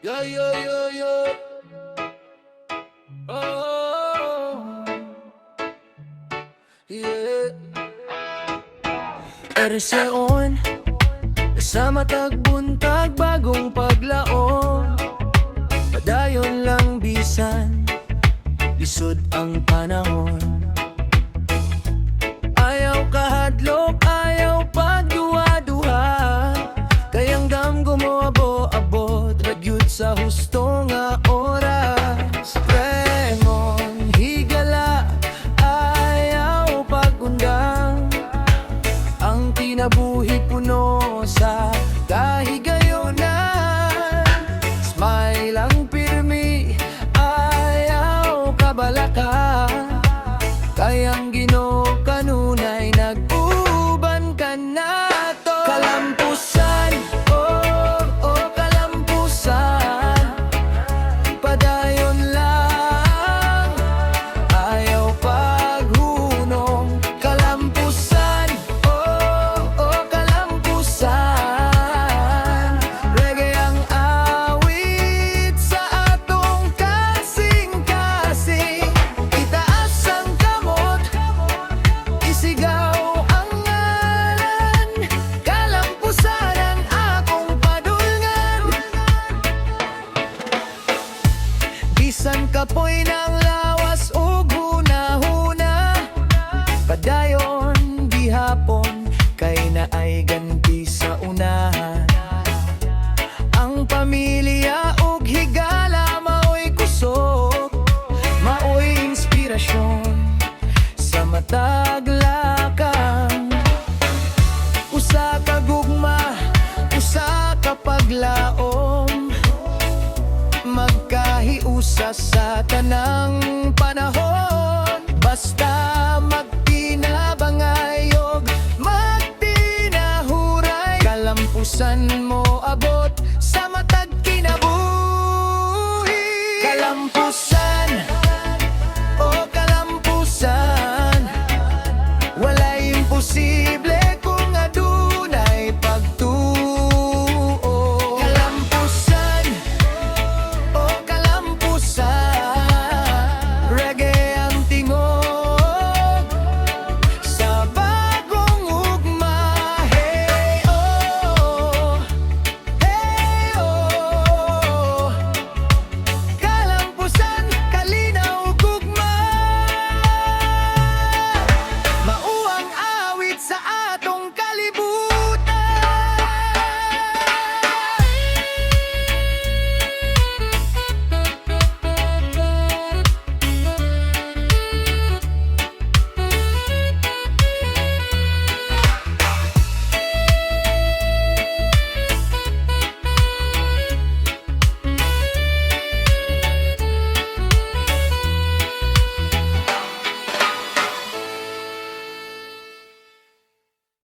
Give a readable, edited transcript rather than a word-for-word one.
Yo, yo, yo, yo. Oh, yeah. Erseon, sa matag buntag bagong paglaon. Padayon lang bisan, lisod ang panahon. Ayaw kahadlok, ayaw pagduwa-duha. Kayang damgo mo abo-abot, ragyud sa husto nga oras. Premon, higala, ayaw pagundang. Ang tinabuhi puno sa kahigayonan. Smile ang pirmi, ayaw kabalaka. Kayang Ginoo kanunay nag-uban ka na to. Kalampusan, oh, oh, kalampusan. Padayon lang, ayaw paghunong. Kalampusan, oh, oh, kalampusan. Reggae ang awit sa atong kasing-kasing. Itaas ang kamot, isigaw ang ngalan. Kalampusan ang akong padulngan. Bisan kapoy ng lawas ug huna-huna. Padayon gihapon, kay naay ganti sa unahan. Ang pamilya ug higala maoy kusog, maoy inspirasyon sa matag lakang. Usa ka gugma, usa ka paglaom, magkahiusa sa tanang panahon. Basta magtinabangay og magtinahuray. Kalampusan mo